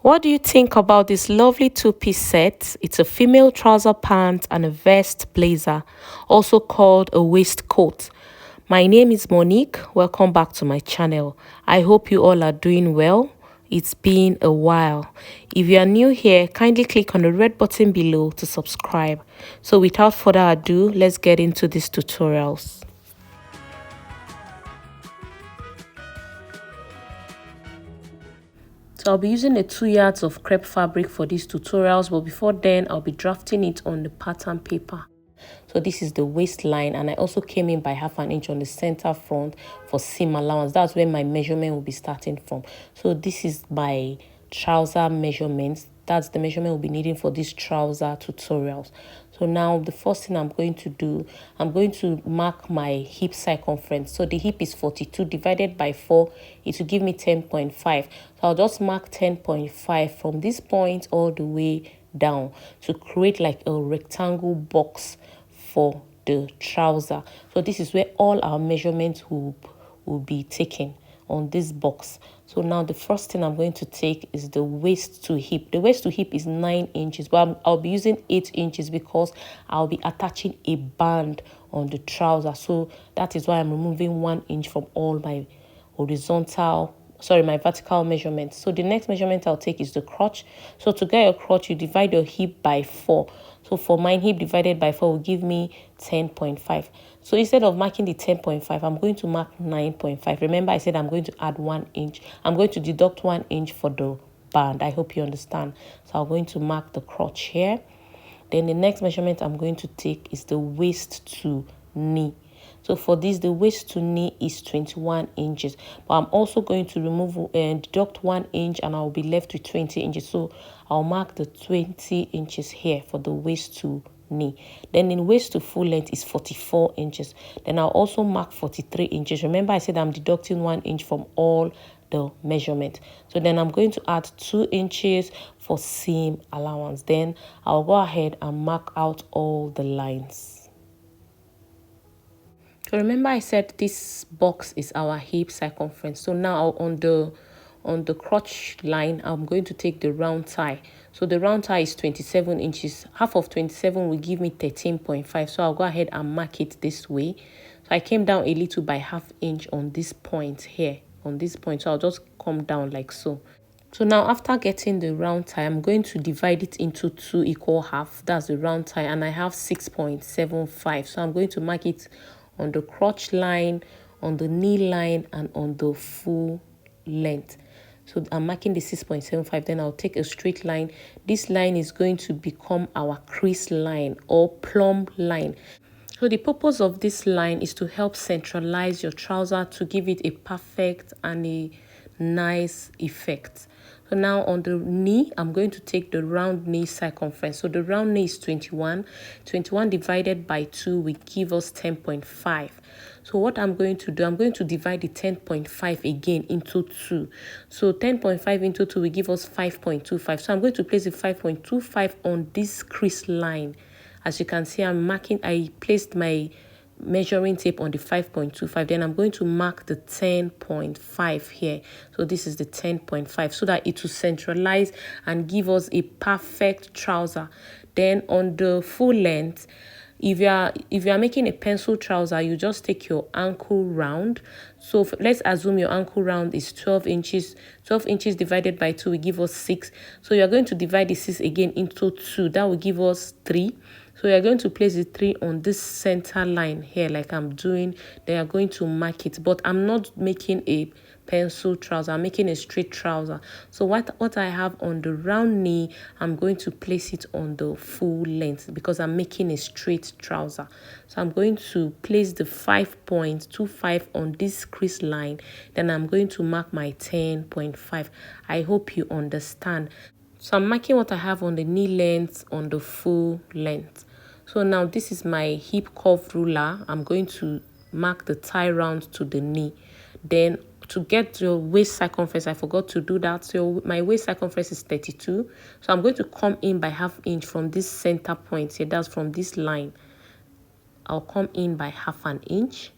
What do you think about this lovely two-piece set? It's a female trouser pant and a vest blazer, also called a waistcoat. My name is Monique. Welcome back to my channel. I hope you all are doing well. It's been a while. If you are new here, kindly click on the red button below to subscribe. So without further ado, let's get into these tutorials. So I'll be using the 2 yards of crepe fabric for these tutorials, but before then I'll be drafting it on the pattern paper. So this is the waistline, and I also came in by 1/2 inch on the center front for seam allowance. That's where my measurement will be starting from. So this is my trouser measurements. That's the measurement we'll be needing for these trouser tutorials. So now the first thing I'm going to do, I'm going to mark my hip circumference. So the hip is 42 divided by 4. It will give me 10.5. So I'll just mark 10.5 from this point all the way down to create like a rectangle box for the trouser. So this is where all our measurements will be taken on this box. So now the first thing I'm going to take is the waist to hip. The waist to hip is 9 inches, but I'll be using 8 inches because I'll be attaching a band on the trouser. So that is why I'm removing 1 inch from all my my vertical measurements. So the next measurement I'll take is the crotch. So to get your crotch, you divide your hip by 4. So for mine, hip divided by 4 will give me 10.5. So instead of marking the 10.5, I'm going to mark 9.5. Remember, I said I'm going to add 1 inch. I'm going to deduct 1 inch for the band. I hope you understand. So I'm going to mark the crotch here. Then the next measurement I'm going to take is the waist to knee. So for this, the waist to knee is 21 inches. But I'm also going to remove and deduct 1 inch, and I'll be left with 20 inches. So I'll mark the 20 inches here for the waist to knee. Then in waist to full length is 44 inches. Then I'll also mark 43 inches. Remember, I said I'm deducting 1 inch from all the measurement. So then I'm going to add 2 inches for seam allowance. Then I'll go ahead and mark out all the lines. So remember, I said this box is our hip circumference. So now on the crotch line, I'm going to take the round tie. So the round tie is 27 inches. Half of 27 will give me 13.5. So I'll go ahead and mark it this way. So I came down a little by 1/2 inch on this point here, on this point. So I'll just come down like so. So now after getting the round tie, I'm going to divide it into 2 equal halves. That's the round tie, and I have 6.75. So I'm going to mark it on the crotch line, on the knee line, and on the full length. So I'm marking the 6.75. Then I'll take a straight line. This line is going to become our crease line or plumb line. So the purpose of this line is to help centralize your trouser to give it a perfect and a nice effect. So now on the knee, I'm going to take the round knee circumference. So the round knee is 21. 21 divided by 2 will give us 10.5. So what I'm going to do, I'm going to divide the 10.5 again into 2. So 10.5 into 2 will give us 5.25. So I'm going to place the 5.25 on this crease line. As you can see, I placed my measuring tape on the 5.25. Then I'm going to mark the 10.5 here. So this is the 10.5 so that it will centralize and give us a perfect trouser. Then on the full length, if you are making a pencil trouser, you just take your ankle round. So let's assume your ankle round is 12 inches. 12 inches divided by 2 will give us 6. So you're going to divide the 6 again into 2. That will give us 3. So you're going to place the 3 on this center line here like I'm doing. Then you're going to mark it. But I'm not making a pencil trouser. I'm making a straight trouser. So what I have on the round knee, I'm going to place it on the full length because I'm making a straight trouser. So I'm going to place the 5.25 on this crease line. Then I'm going to mark my 10.5. I hope you understand. So I'm marking what I have on the knee length on the full length. So now this is my hip curve ruler. I'm going to mark the tie round to the knee. Then to get your waist circumference, I forgot to do that. So my waist circumference is 32. So I'm going to come in by 1/2 inch from this center point here. That's from this line. I'll come in by 1/2 inch.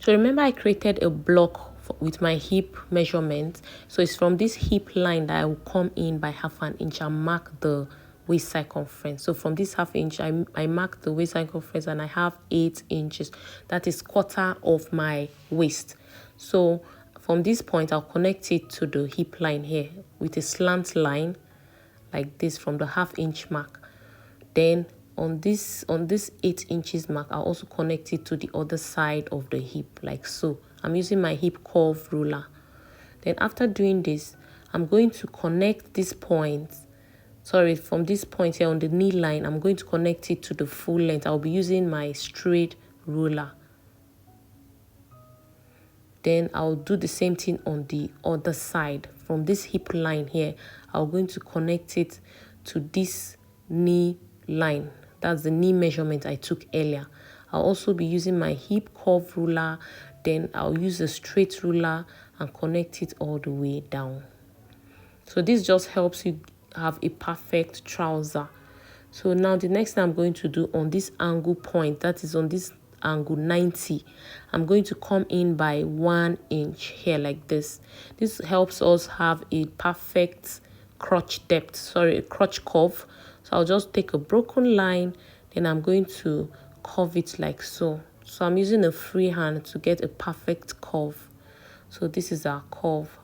So remember, I created a block with my hip measurement. So it's from this hip line that I will come in by 1/2 inch and mark the waist circumference. So from this 1/2 inch, I mark the waist circumference and I have 8 inches. That is quarter of my waist. So from this point, I'll connect it to the hip line here with a slant line like this from the 1/2 inch mark. Then on this 8 inches mark, I'll also connect it to the other side of the hip like so. I'm using my hip curve ruler. Then after doing this, I'm going to connect this point. Sorry, from this point here on the knee line, I'm going to connect it to the full length. I'll be using my straight ruler. Then I'll do the same thing on the other side. From this hip line here, I'm going to connect it to this knee line. That's the knee measurement I took earlier. I'll also be using my hip curve ruler. Then I'll use a straight ruler and connect it all the way down. So this just helps you have a perfect trouser. So now the next thing I'm going to do on this angle point, that is on this angle 90, I'm going to come in by 1 inch here like this. This helps us have a perfect crotch depth, sorry, a crotch curve. So I'll just take a broken line, then I'm going to curve it like so. So I'm using a free hand to get a perfect curve. So this is our curve.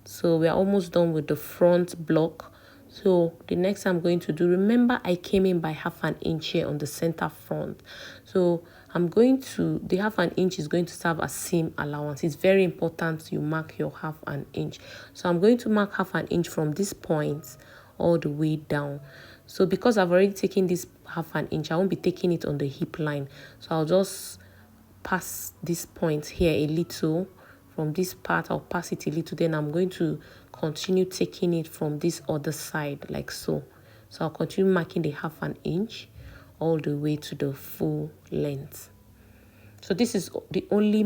So we are almost done with the front block. So the next I'm going to do, remember I came in by 1/2 inch here on the center front. So I'm going to, the 1/2 inch is going to serve as seam allowance. It's very important you mark your 1/2 inch. So I'm going to mark 1/2 inch from this point all the way down. So because I've already taken this 1/2 inch, I won't be taking it on the hip line. So I'll just pass this point here a little. From this part, I'll pass it a little. Then I'm going to continue taking it from this other side like so. So I'll continue marking the 1/2 inch all the way to the full length. So this is the only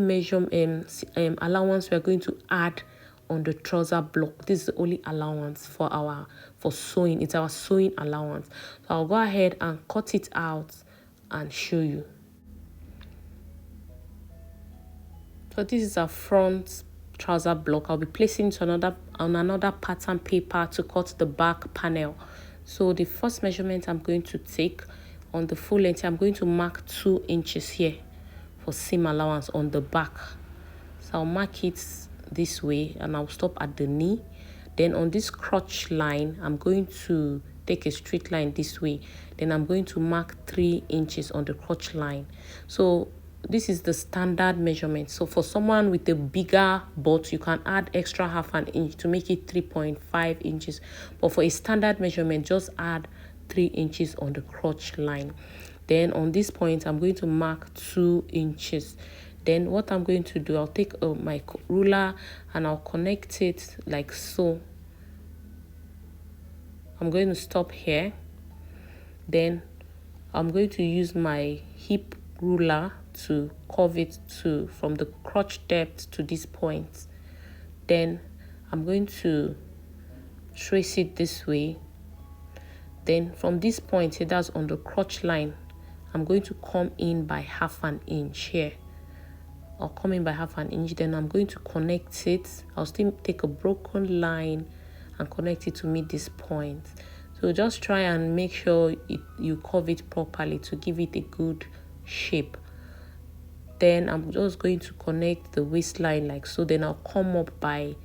allowance we're going to add on the trouser block. This is the only allowance for sewing. It's our sewing allowance. So I'll go ahead and cut it out and show you. So this is our front trouser block. I'll be placing it on another pattern paper to cut the back panel. So the first measurement I'm going to take on the full length, I'm going to mark 2 inches here for seam allowance on the back. So I'll mark it this way and I'll stop at the knee. Then on this crotch line, I'm going to take a straight line this way. Then I'm going to mark 3 inches on the crotch line. So this is the standard measurement. So for someone with a bigger butt, you can add extra 1/2 inch to make it 3.5 inches. But for a standard measurement, just add 3 inches on the crotch line. Then on this point, I'm going to mark 2 inches. Then what I'm going to do, I'll take my ruler and I'll connect it like so. I'm going to stop here. Then I'm going to use my hip ruler to curve it from the crotch depth to this point. Then I'm going to trace it this way. Then from this point here, that's on the crotch line, I'm going to come in by 1/2 inch here. I'll come in by 1/2 inch. Then I'm going to connect it. I'll still take a broken line and connect it to meet this point. So just try and make sure you curve it properly to give it a good shape. Then I'm just going to connect the waistline like so. Then I'll come up by,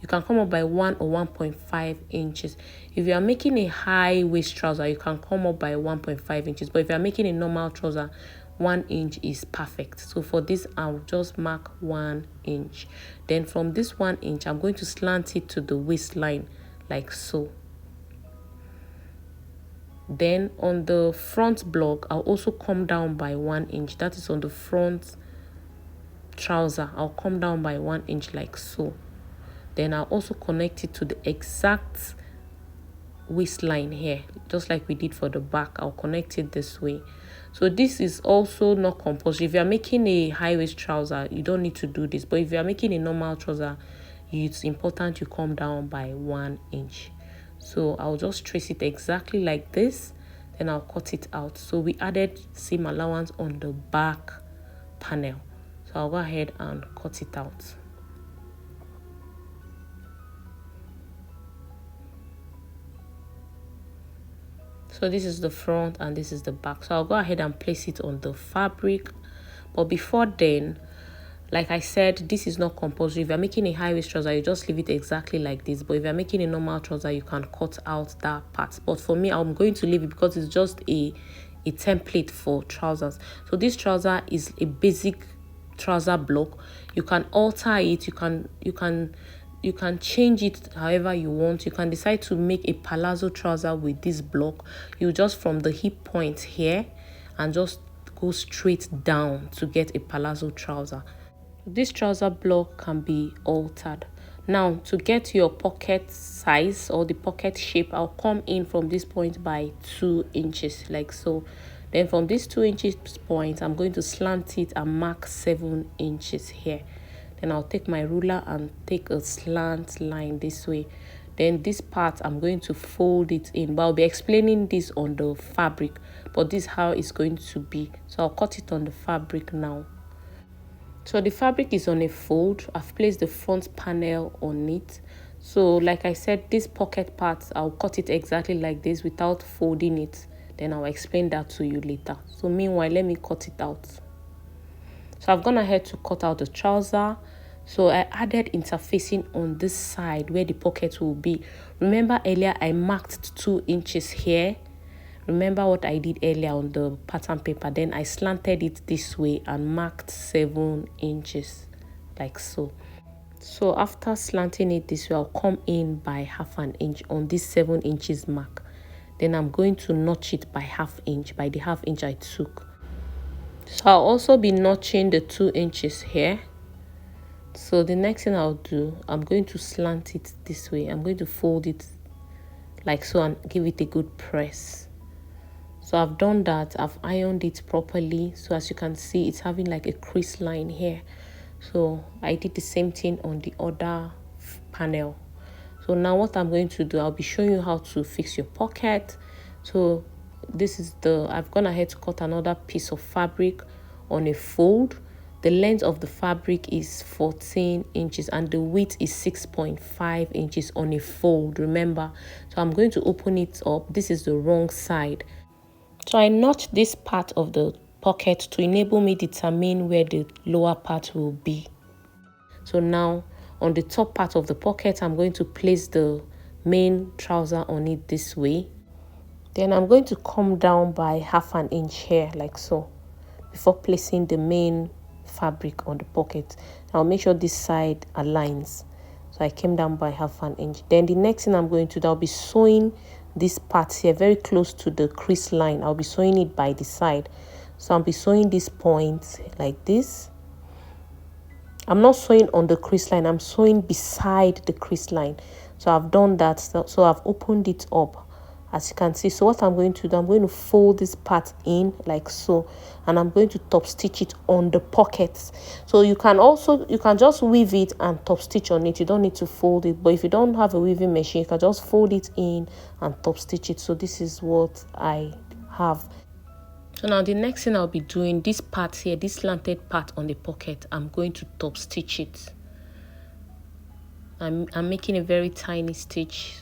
you can come up by 1 or 1.5 inches. If you are making a high waist trouser, you can come up by 1.5 inches. But if you are making a normal trouser, 1 inch is perfect. So for this, I'll just mark 1 inch. Then from this 1 inch, I'm going to slant it to the waistline like so. Then on the front block, I'll also come down by 1 inch. That is on the front trouser. I'll come down by 1 inch like so. Then I'll also connect it to the exact waistline here, just like we did for the back. I'll connect it this way. So this is also not compulsory. If you're making a high waist trouser, you don't need to do this. But if you're making a normal trouser, it's important you come down by 1 inch. So I'll just trace it exactly like this, then I'll cut it out. So we added seam allowance on the back panel. So I'll go ahead and cut it out. So this is the front and this is the back. So I'll go ahead and place it on the fabric. But before then, like I said, this is not compulsory. If you're making a high waist trouser, you just leave it exactly like this. But if you're making a normal trouser, you can cut out that part. But for me, I'm going to leave it because it's just a template for trousers. So this trouser is a basic trouser block. You can alter it. You can change it however you want. You can decide to make a palazzo trouser with this block. You just from the hip point here and just go straight down to get a palazzo trouser. This trouser block can be altered. Now, to get your pocket size or the pocket shape, I'll come in from this point by 2 inches, like so. Then from this 2 inches point, I'm going to slant it and mark 7 inches here. Then I'll take my ruler and take a slant line this way. Then this part, I'm going to fold it in. But I'll be explaining this on the fabric. But this is how it's going to be. So I'll cut it on the fabric now. So the fabric is on a fold. I've placed the front panel on it. So like I said, this pocket part, I'll cut it exactly like this without folding it. Then I'll explain that to you later. So meanwhile, let me cut it out. So I've gone ahead to cut out the trouser. So I added interfacing on this side where the pocket will be. Remember earlier I marked 2 inches here. Remember what I did earlier on the pattern paper. Then I slanted it this way and marked 7 inches like so. So after slanting it this way, I'll come in by ½ an inch on this 7 inches mark. Then I'm going to notch it by ½ inch, by the ½ inch I took. So I'll also be notching the 2 inches here. So the next thing I'll do, I'm going to slant it this way. I'm going to fold it like so and give it a good press. So I've done that. I've ironed it properly. So as you can see, it's having like a crease line here. So I did the same thing on the other panel. So now what I'm going to do, I'll be showing you how to fix your pocket. So this is I've gone ahead to cut another piece of fabric on a fold. The length of the fabric is 14 inches and the width is 6.5 inches on a fold, remember. So I'm going to open it up. This is the wrong side. So I notched this part of the pocket to enable me determine where the lower part will be. So now on the top part of the pocket, I'm going to place the main trouser on it this way. Then I'm going to come down by ½ an inch here like so before placing the main fabric on the pocket. I'll make sure this side aligns. So I came down by ½ an inch. Then the next thing I'm going to do, I'll be sewing this part here very close to the crease line. I'll be sewing it by the side. So I'll be sewing this point like this. I'm not sewing on the crease line, I'm sewing beside the crease line. So I've done that. So I've opened it up, as you can see. So what I'm going to do, I'm going to fold this part in like so, and I'm going to top stitch it on the pockets. So you can just weave it and top stitch on it. You don't need to fold it, but if you don't have a weaving machine, you can just fold it in and top stitch it. So this is what I have. So now the next thing I'll be doing, this part here, this slanted part on the pocket, I'm going to top stitch it. I'm making a very tiny stitch.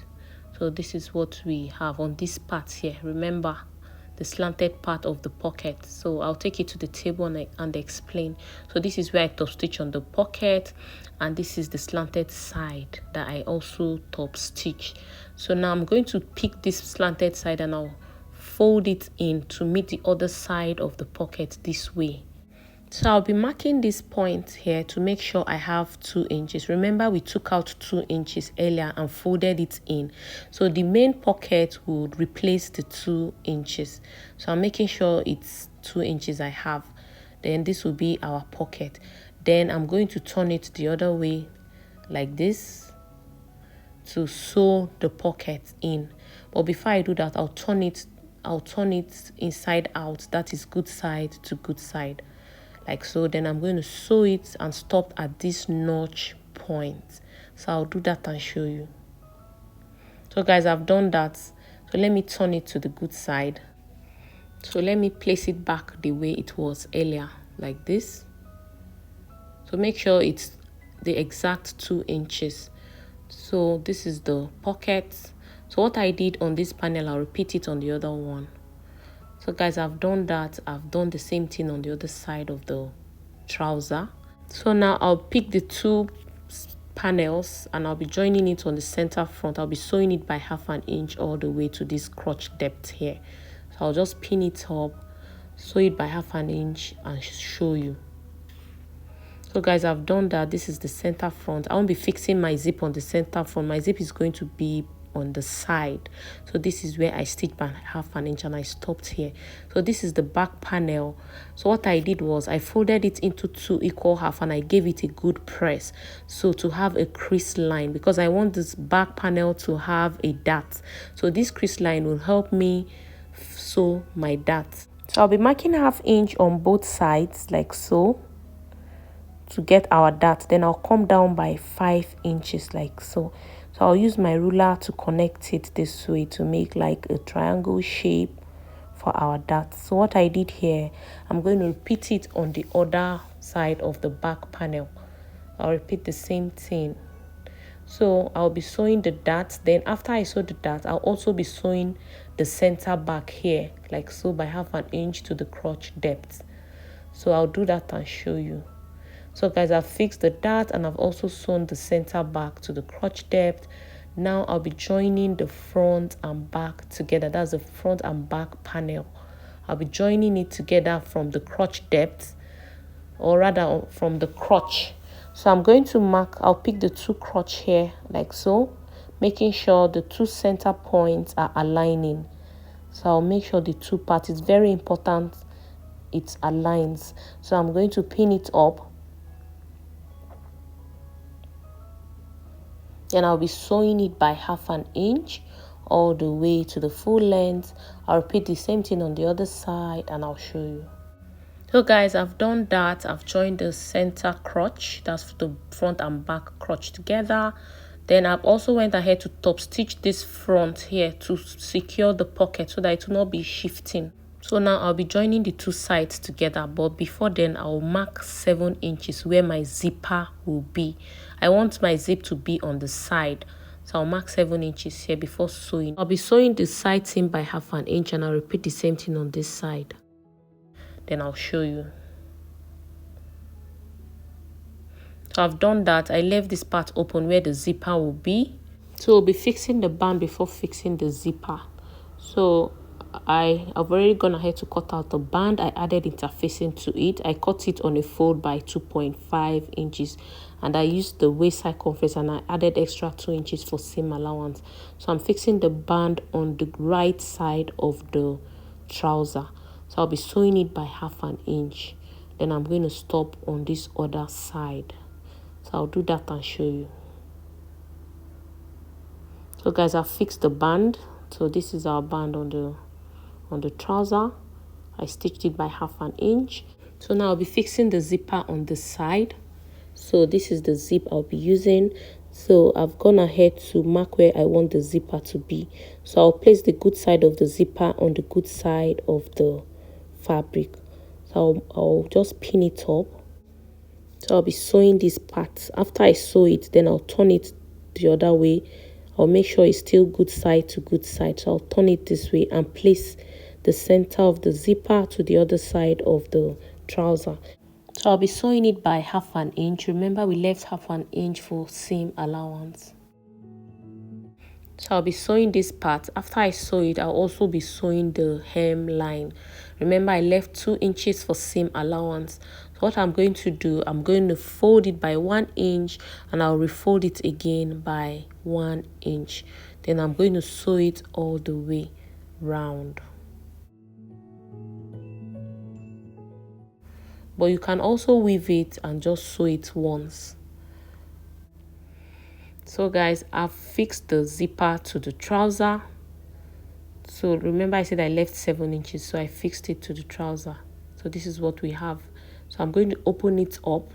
So this is what we have on this part here. Remember the slanted part of the pocket. So I'll take it to the table and explain. So this is where I top stitch on the pocket, and this is the slanted side that I also top stitch. So now I'm going to pick this slanted side and I'll fold it in to meet the other side of the pocket this way. So I'll be marking this point here to make sure I have 2 inches. Remember we took out 2 inches earlier and folded it in. So the main pocket would replace the 2 inches. So I'm making sure it's 2 inches I have. Then this will be our pocket. Then I'm going to turn it the other way like this to sew the pocket in. But before I do that, I'll turn it inside out. That is good side to good side. Like so. Then I'm going to sew it and stop at this notch point. So I'll do that and show you. So guys, I've done that. So let me turn it to the good side. So let me place it back the way it was earlier, like this. So make sure it's the exact 2 inches. So this is the pocket. So what I did on this panel, I'll repeat it on the other one. So guys, I've done that. I've done the same thing on the other side of the trouser. So now I'll pick the two panels and I'll be joining it on the center front. I'll be sewing it by 1/2 inch all the way to this crotch depth here. So I'll just pin it up, sew it by 1/2 inch and show you. So guys, I've done that. This is the center front. I won't be fixing my zip on the center front. My zip is going to be on the side. So this is where I stitched by 1/2 inch and I stopped here. So this is the back panel. So what I did was I folded it into 2 equal half and I gave it a good press, so to have a crease line, because I want this back panel to have a dart. So this crease line will help me sew my dart. So I'll be marking 1/2 inch on both sides like so to get our dart. Then I'll come down by 5 inches like so. So I'll use my ruler to connect it this way to make like a triangle shape for our dart. So what I did here, I'm going to repeat it on the other side of the back panel. I'll repeat the same thing. So I'll be sewing the dart. Then after I sew the dart, I'll also be sewing the center back here like so by 1/2 inch to the crotch depth. So I'll do that and show you. So guys, I've fixed the dart and I've also sewn the center back to the crotch depth. Now I'll be joining the front and back together. That's the front and back panel. I'll be joining it together from the crotch depth, or rather from the crotch. So I'm going to mark, I'll pick the 2 crotch here like so, making sure the 2 center points are aligning. So I'll make sure the 2 parts, it's very important it aligns. So I'm going to pin it up. Then I'll be sewing it by 1/2 inch all the way to the full length. I'll repeat the same thing on the other side and I'll show you. So guys, I've done that. I've joined the center crotch, that's the front and back crotch together. Then I've also went ahead to top stitch this front here to secure the pocket so that it will not be shifting. So now I'll be joining the 2 sides together, but before then I'll mark 7 inches where my zipper will be. I want my zip to be on the side, so I'll mark 7 inches here before sewing. I'll be sewing the side seam by 1/2 inch and I'll repeat the same thing on this side. Then I'll show you. So I've done that. I left this part open where the zipper will be. So we'll be fixing the band before fixing the zipper. So I've already gone ahead to cut out the band. I added interfacing to it. I cut it on a fold by 2.5 inches and I used the waist circumference and I added extra 2 inches for seam allowance. So I'm fixing the band on the right side of the trouser. So I'll be sewing it by 1/2 inch. Then I'm going to stop on this other side. So I'll do that and show you. So guys, I've fixed the band. So this is our band on the trouser. I stitched it by 1/2 inch. So now I'll be fixing the zipper on the side. So this is the zip I'll be using. So I've gone ahead to mark where I want the zipper to be. So I'll place the good side of the zipper on the good side of the fabric. So I'll just pin it up. So I'll be sewing this part. After I sew it, then I'll turn it the other way. I'll make sure it's still good side to good side. So I'll turn it this way and place the center of the zipper to the other side of the trouser. So I'll be sewing it by 1/2 inch. Remember, we left 1/2 inch for seam allowance. So I'll be sewing this part. After I sew it, I'll also be sewing the hem line. Remember, I left 2 inches for seam allowance. So what I'm going to do, I'm going to fold it by 1 inch and I'll refold it again by 1 inch. Then I'm going to sew it all the way round. But you can also weave it and just sew it once. So guys, I've fixed the zipper to the trouser. So remember I said I left 7 inches, so I fixed it to the trouser. So this is what we have. So I'm going to open it up.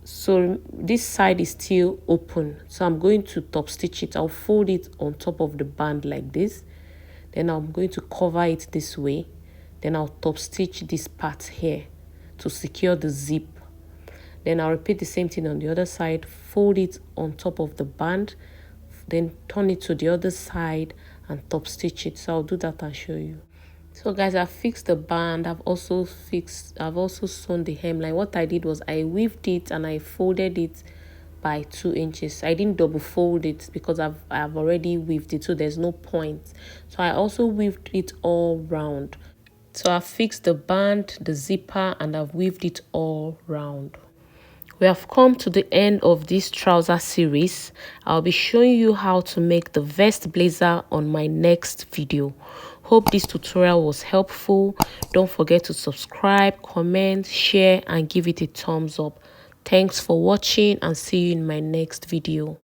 So this side is still open. So I'm going to top stitch it. I'll fold it on top of the band like this. Then I'm going to cover it this way. Then I'll top stitch this part here to secure the zip. Then I'll repeat the same thing on the other side. Fold it on top of the band. then turn it to the other side and top stitch it. So I'll do that and show you. So guys, I've fixed the band. I've also sewn the hemline. What I did was I weaved it and I folded it by 2 inches. I didn't double fold it because I've already weaved it, so there's no point. So I also weaved it all round. So I've fixed the band, the zipper, and I've weaved it all round. We have come to the end of this trouser series. I'll be showing you how to make the vest blazer on my next video. Hope this tutorial was helpful. Don't forget to subscribe, comment, share, and give it a thumbs up. Thanks for watching and see you in my next video.